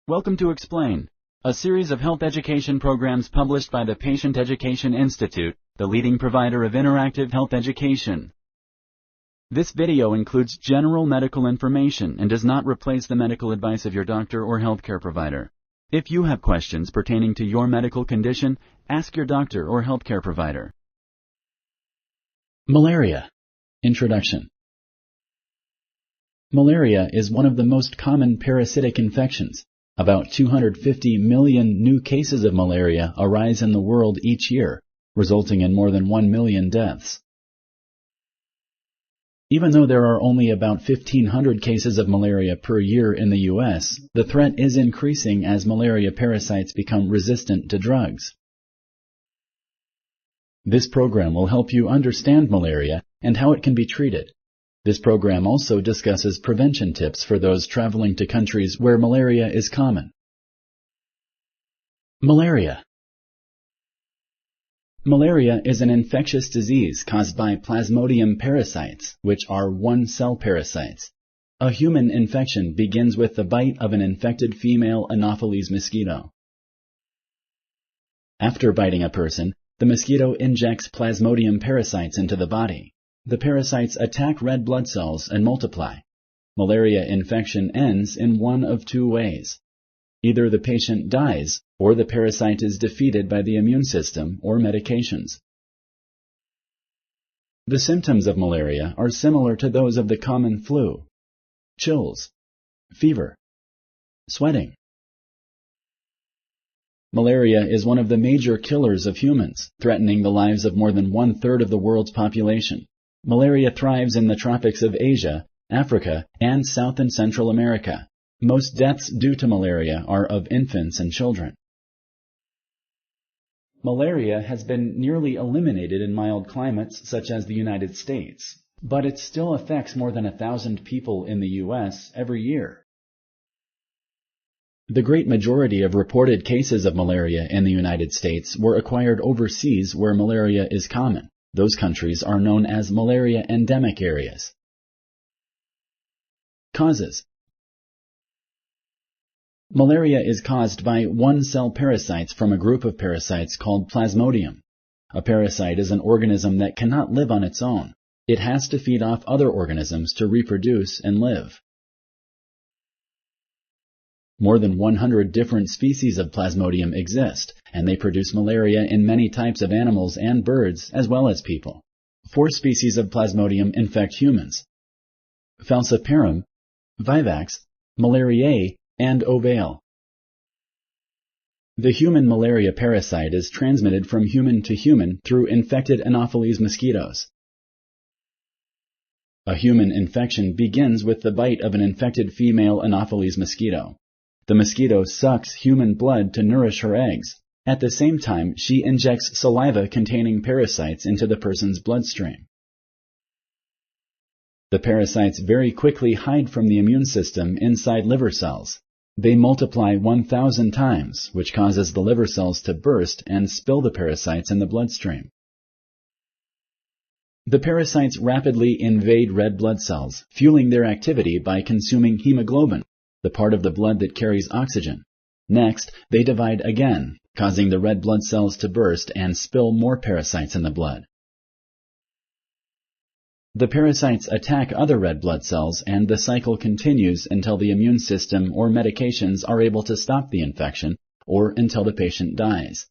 Welcome to Explain, a series of health education programs published by the Patient Education Institute, the leading provider of interactive health education. This video includes general medical information and does not replace the medical advice of your doctor or healthcare provider. If you have questions pertaining to your medical condition, ask your doctor or healthcare provider. Malaria. Introduction. Malaria is one of the most common parasitic infections. About 250 million new cases of malaria arise in the world each year, resulting in more than 1 million deaths. Even though there are only about 1,500 cases of malaria per year in the U.S., the threat is increasing as malaria parasites become resistant to drugs. This program will help you understand malaria and how it can be treated. This program also discusses prevention tips for those traveling to countries where malaria is common. Malaria. Malaria is an infectious disease caused by plasmodium parasites, which are one-cell parasites. A human infection begins with the bite of an infected female Anopheles mosquito. After biting a person, the mosquito injects plasmodium parasites into the body. The parasites attack red blood cells and multiply. Malaria infection ends in one of two ways. Either the patient dies, or the parasite is defeated by the immune system or medications. The symptoms of malaria are similar to those of the common flu: chills, fever, sweating. Malaria is one of the major killers of humans, threatening the lives of more than 1/3 of the world's population. Malaria thrives in the tropics of Asia, Africa, and South and Central America. Most deaths due to malaria are of infants and children. Malaria has been nearly eliminated in mild climates such as the United States, but it still affects more than 1,000 people in the U.S. every year. The great majority of reported cases of malaria in the United States were acquired overseas where malaria is common. Those countries are known as malaria endemic areas. Causes. Malaria is caused by one-cell parasites from a group of parasites called plasmodium. A parasite is an organism that cannot live on its own. It has to feed off other organisms to reproduce and live. More than 100 different species of plasmodium exist, and they produce malaria in many types of animals and birds as well as people. 4 species of plasmodium infect humans: Falciparum, Vivax, Malariae, and Ovale. The human malaria parasite is transmitted from human to human through infected Anopheles mosquitoes. A human infection begins with the bite of an infected female Anopheles mosquito. The mosquito sucks human blood to nourish her eggs. At the same time, she injects saliva containing parasites into the person's bloodstream. The parasites very quickly hide from the immune system inside liver cells. They multiply 1,000 times, which causes the liver cells to burst and spill the parasites in the bloodstream. The parasites rapidly invade red blood cells, fueling their activity by consuming hemoglobin, the part of the blood that carries oxygen. Next, they divide again, causing the red blood cells to burst and spill more parasites in the blood. The parasites attack other red blood cells, and the cycle continues until the immune system or medications are able to stop the infection, or until the patient dies.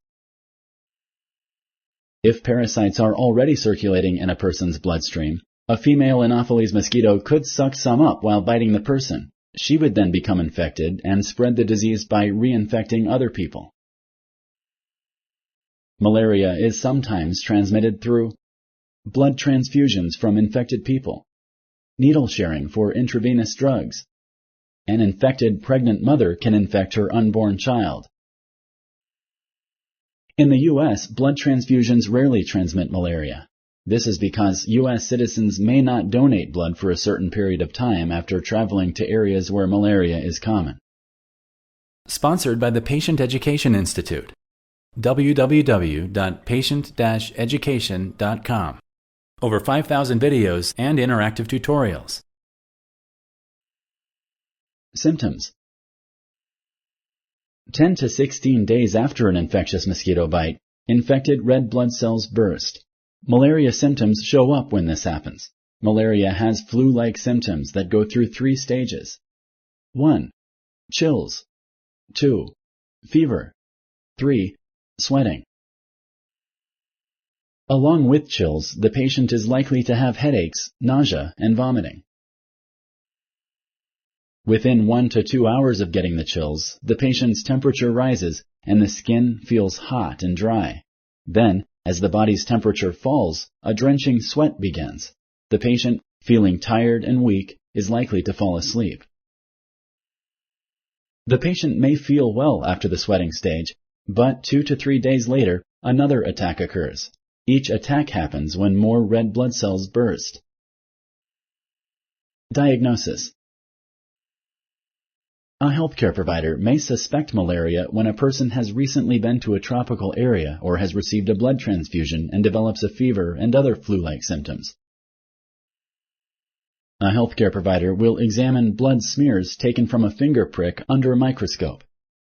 If parasites are already circulating in a person's bloodstream, a female Anopheles mosquito could suck some up while biting the person. She would then become infected and spread the disease by reinfecting other people. Malaria is sometimes transmitted through blood transfusions from infected people, needle sharing for intravenous drugs. An infected pregnant mother can infect her unborn child. In the U.S., blood transfusions rarely transmit malaria. This is because U.S. citizens may not donate blood for a certain period of time after traveling to areas where malaria is common. Sponsored by the Patient Education Institute. www.patient-education.com over 5,000 videos and interactive tutorials. Symptoms: 10 to 16 days after an infectious mosquito bite, infected red blood cells burst. Malaria symptoms show up when this happens. Malaria has flu-like symptoms that go through 3 stages. 1. Chills. 2. Fever. 3. Sweating. Along with chills, the patient is likely to have headaches, nausea, and vomiting. Within 1 to 2 hours of getting the chills, the patient's temperature rises and the skin feels hot and dry. Then, as the body's temperature falls, a drenching sweat begins. The patient, feeling tired and weak, is likely to fall asleep. The patient may feel well after the sweating stage, but 2 to 3 days later, another attack occurs. Each attack happens when more red blood cells burst. Diagnosis: a healthcare provider may suspect malaria when a person has recently been to a tropical area or has received a blood transfusion and develops a fever and other flu-like symptoms. A healthcare provider will examine blood smears taken from a finger prick under a microscope.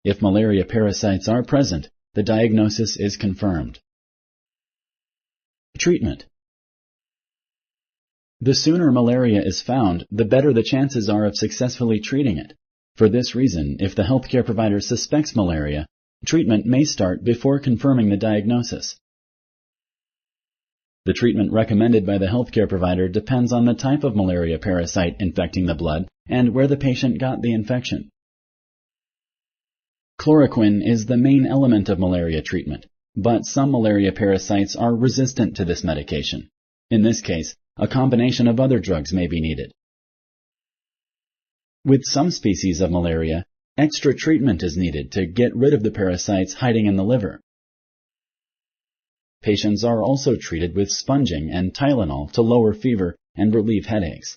If malaria parasites are present, the diagnosis is confirmed. Treatment: the sooner malaria is found, the better the chances are of successfully treating it. For this reason, if the healthcare provider suspects malaria, treatment may start before confirming the diagnosis. The treatment recommended by the healthcare provider depends on the type of malaria parasite infecting the blood and where the patient got the infection. Chloroquine is the main element of malaria treatment, but some malaria parasites are resistant to this medication. In this case, a combination of other drugs may be needed. With some species of malaria, extra treatment is needed to get rid of the parasites hiding in the liver. Patients are also treated with sponging and Tylenol to lower fever and relieve headaches.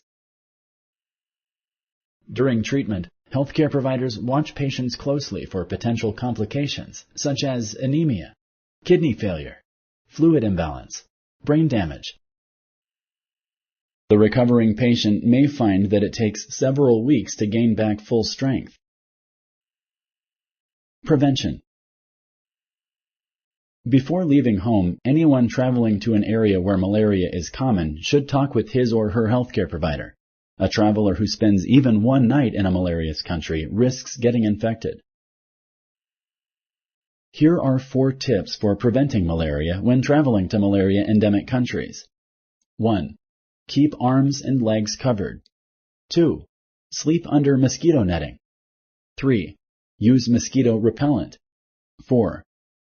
During treatment, healthcare providers watch patients closely for potential complications such as anemia, kidney failure, fluid imbalance, brain damage. The recovering patient may find that it takes several weeks to gain back full strength. Prevention: before leaving home, anyone traveling to an area where malaria is common should talk with his or her healthcare provider. A traveler who spends even one night in a malarious country risks getting infected. Here are 4 tips for preventing malaria when traveling to malaria-endemic countries. 1. Keep arms and legs covered. 2. Sleep under mosquito netting. 3. Use mosquito repellent. 4.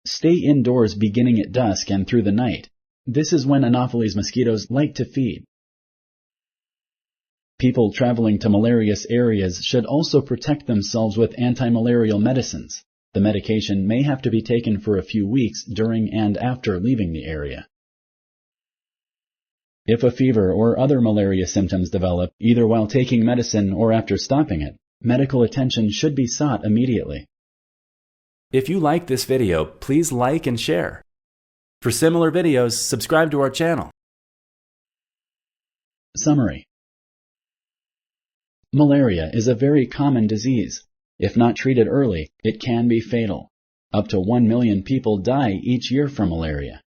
Stay indoors beginning at dusk and through the night. This is when Anopheles mosquitoes like to feed. People traveling to malarious areas should also protect themselves with anti-malarial medicines. The medication may have to be taken for a few weeks during and after leaving the area. If a fever or other malaria symptoms develop, either while taking medicine or after stopping it, medical attention should be sought immediately. If you like this video, please like and share. For similar videos, subscribe to our channel. Summary: malaria is a very common disease. If not treated early, it can be fatal. Up to 1 million people die each year from malaria.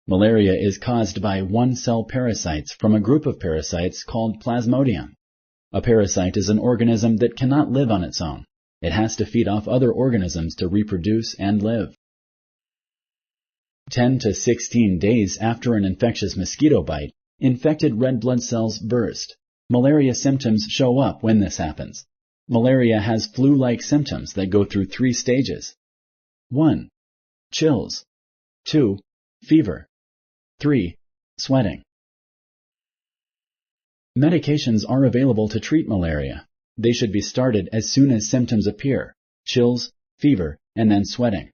Malaria is caused by one-cell parasites from a group of parasites called plasmodium. A parasite is an organism that cannot live on its own. It has to feed off other organisms to reproduce and live. 10 to 16 days after an infectious mosquito bite, infected red blood cells burst. Malaria symptoms show up when this happens. Malaria has flu-like symptoms that go through 3 stages. 1. Chills. 2. Fever. 3. Sweating. Medications are available to treat malaria. They should be started as soon as symptoms appear: chills, fever, and then sweating.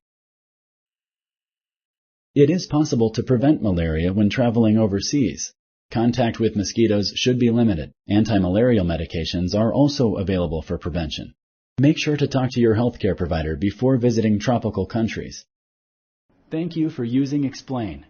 It is possible to prevent malaria when traveling overseas. Contact with mosquitoes should be limited. Anti-malarial medications are also available for prevention. Make sure to talk to your healthcare provider before visiting tropical countries. Thank you for using Explain.